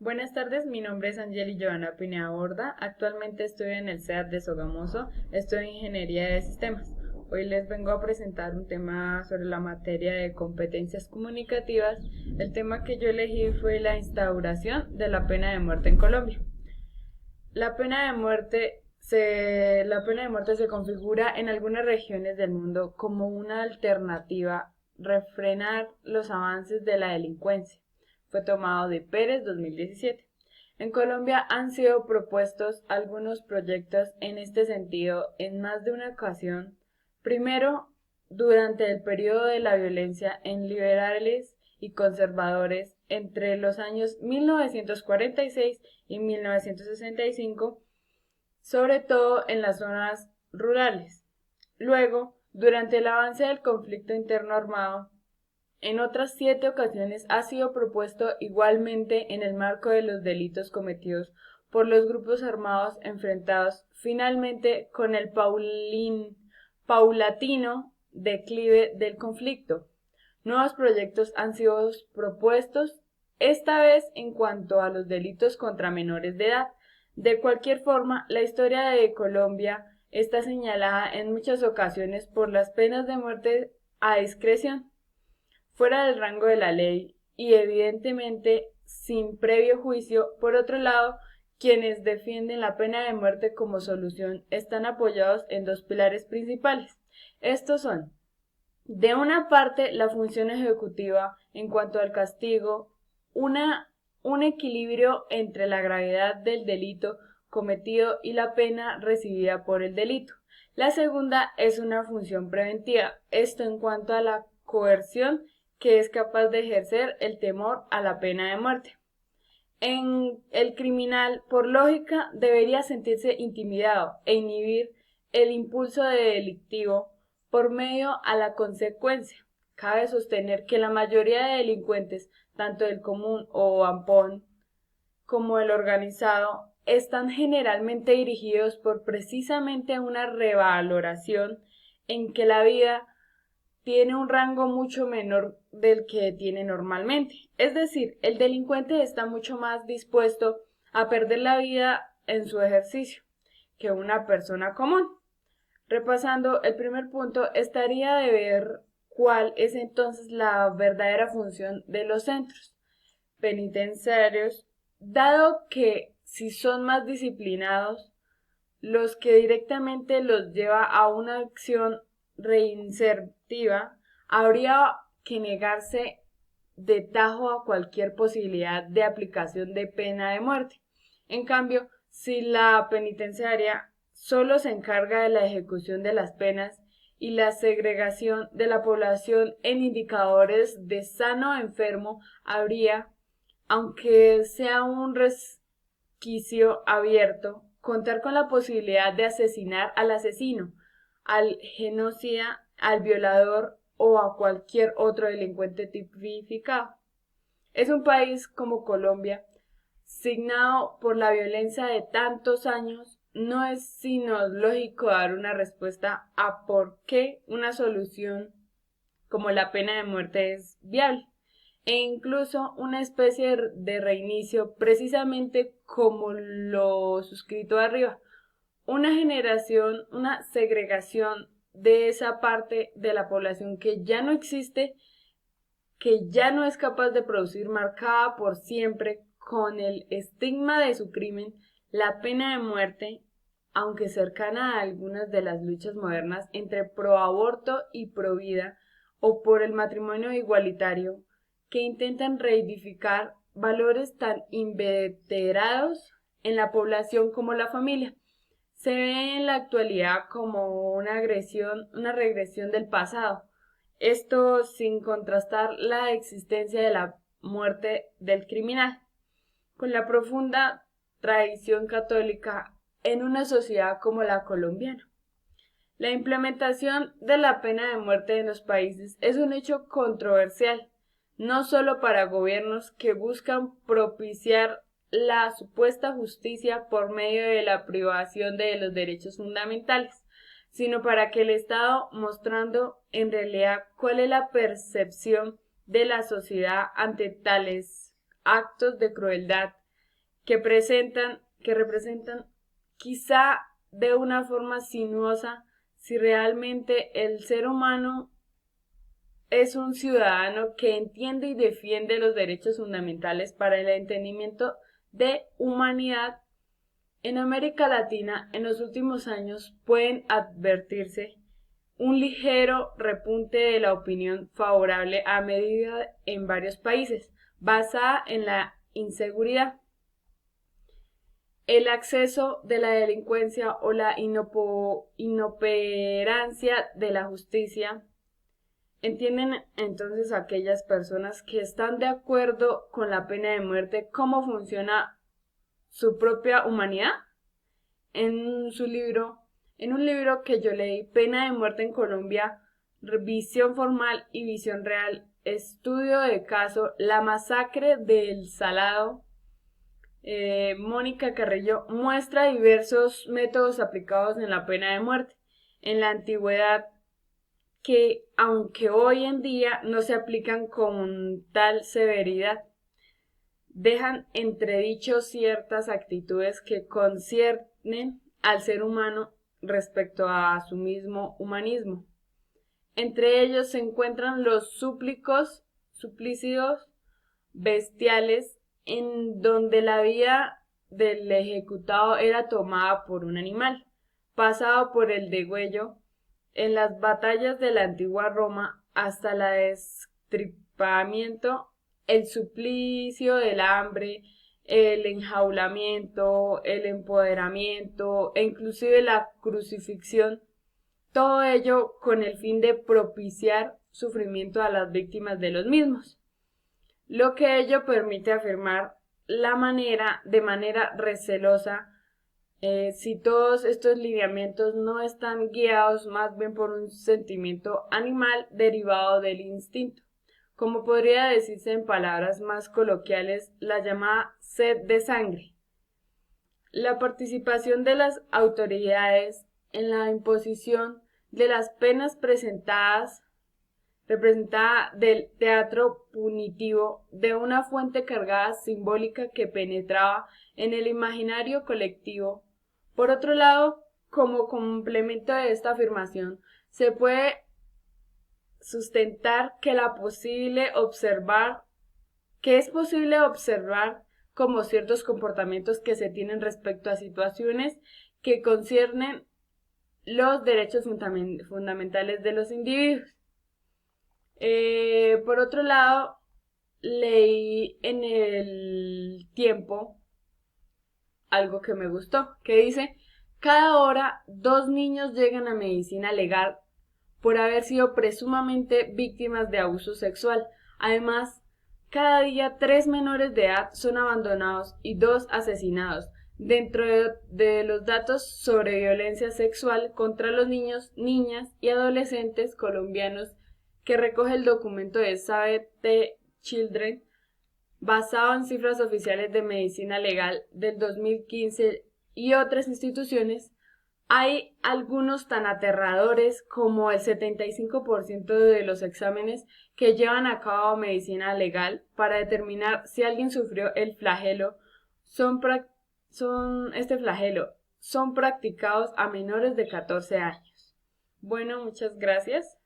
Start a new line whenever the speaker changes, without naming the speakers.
Buenas tardes, mi nombre es Angeli Joana Pineda Borda. Actualmente estoy en el CEAT de Sogamoso, estoy en Ingeniería de Sistemas. Hoy les vengo a presentar un tema sobre la materia de competencias comunicativas. El tema que yo elegí fue la instauración de la pena de muerte en Colombia. La pena de muerte se configura en algunas regiones del mundo como una alternativa a refrenar los avances de la delincuencia. Fue tomado de Pérez 2017. En Colombia han sido propuestos algunos proyectos en este sentido en más de una ocasión. Primero, durante el periodo de la violencia en liberales y conservadores entre los años 1946 y 1965, sobre todo en las zonas rurales. Luego, durante el avance del conflicto interno armado, en otras 7 ocasiones ha sido propuesto igualmente en el marco de los delitos cometidos por los grupos armados enfrentados finalmente con el paulatino declive del conflicto. Nuevos proyectos han sido propuestos, esta vez en cuanto a los delitos contra menores de edad. De cualquier forma, la historia de Colombia está señalada en muchas ocasiones por las penas de muerte a discreción, fuera del rango de la ley y evidentemente sin previo juicio. Por otro lado, quienes defienden la pena de muerte como solución están apoyados en dos pilares principales. Estos son, de una parte, la función ejecutiva en cuanto al castigo, un equilibrio entre la gravedad del delito cometido y la pena recibida por el delito. La segunda es una función preventiva, esto en cuanto a la coerción que es capaz de ejercer el temor a la pena de muerte. El criminal, por lógica, debería sentirse intimidado e inhibir el impulso delictivo por medio a la consecuencia. Cabe sostener que la mayoría de delincuentes, tanto el común o ampón como el organizado, están generalmente dirigidos por precisamente una revaloración en que la vida tiene un rango mucho menor del que tiene normalmente. Es decir, el delincuente está mucho más dispuesto a perder la vida en su ejercicio que una persona común. Repasando el primer punto, estaría de ver cuál es entonces la verdadera función de los centros penitenciarios, dado que si son más disciplinados, los que directamente los lleva a una acción reinsertiva, habría que negarse de tajo a cualquier posibilidad de aplicación de pena de muerte. En cambio, si la penitenciaria solo se encarga de la ejecución de las penas y la segregación de la población en indicadores de sano o enfermo, habría, aunque sea un resquicio abierto, contar con la posibilidad de asesinar al asesino, al genocida, al violador o a cualquier otro delincuente tipificado. Es un país como Colombia, signado por la violencia de tantos años, no es sino lógico dar una respuesta a por qué una solución como la pena de muerte es viable e incluso una especie de reinicio, precisamente como lo suscrito arriba, una segregación de esa parte de la población que ya no existe, que ya no es capaz de producir, marcada por siempre con el estigma de su crimen, la pena de muerte, aunque cercana a algunas de las luchas modernas entre pro aborto y pro vida, o por el matrimonio igualitario, que intentan reedificar valores tan inveterados en la población como la familia. Se ve en la actualidad como una regresión del pasado. Esto sin contrastar la existencia de la muerte del criminal, con la profunda tradición católica en una sociedad como la colombiana. La implementación de la pena de muerte en los países es un hecho controversial, no solo para gobiernos que buscan propiciar la supuesta justicia por medio de la privación de los derechos fundamentales, sino para que el Estado, mostrando en realidad cuál es la percepción de la sociedad ante tales actos de crueldad, que representan quizá de una forma sinuosa si realmente el ser humano es un ciudadano que entiende y defiende los derechos fundamentales para el entendimiento de humanidad. En América Latina, en los últimos años pueden advertirse un ligero repunte de la opinión favorable a medida en varios países, basada en la inseguridad, el acceso de la delincuencia o la inoperancia de la justicia. ¿Entienden entonces aquellas personas que están de acuerdo con la pena de muerte cómo funciona su propia humanidad? En un libro que yo leí, Pena de muerte en Colombia, visión formal y visión real, estudio de caso, la masacre del Salado, Mónica Carrillo muestra diversos métodos aplicados en la pena de muerte en la antigüedad que, aunque hoy en día no se aplican con tal severidad, dejan entredicho ciertas actitudes que conciernen al ser humano respecto a su mismo humanismo. Entre ellos se encuentran los suplicios bestiales en donde la vida del ejecutado era tomada por un animal, pasado por el degüello en las batallas de la antigua Roma hasta el destripamiento, el suplicio del hambre, el enjaulamiento, el empoderamiento e inclusive la crucifixión, todo ello con el fin de propiciar sufrimiento a las víctimas de los mismos, lo que ello permite afirmar de manera recelosa si todos estos lineamientos no están guiados más bien por un sentimiento animal derivado del instinto, como podría decirse en palabras más coloquiales, la llamada sed de sangre. La participación de las autoridades en la imposición de las penas representada del teatro punitivo de una fuente cargada simbólica que penetraba en el imaginario colectivo. Por otro lado, como complemento de esta afirmación, se puede sustentar que es posible observar como ciertos comportamientos que se tienen respecto a situaciones que conciernen los derechos fundamentales de los individuos. Por otro lado, leí en el Tiempo algo que me gustó, que dice: cada hora 2 niños llegan a medicina legal por haber sido presumamente víctimas de abuso sexual. Además, cada día 3 menores de edad son abandonados y 2 asesinados. Dentro de los datos sobre violencia sexual contra los niños, niñas y adolescentes colombianos que recoge el documento de Save the Children, basado en cifras oficiales de medicina legal del 2015 y otras instituciones, hay algunos tan aterradores como el 75% de los exámenes que llevan a cabo medicina legal para determinar si alguien sufrió el flagelo son practicados a menores de 14 años. Bueno, muchas gracias.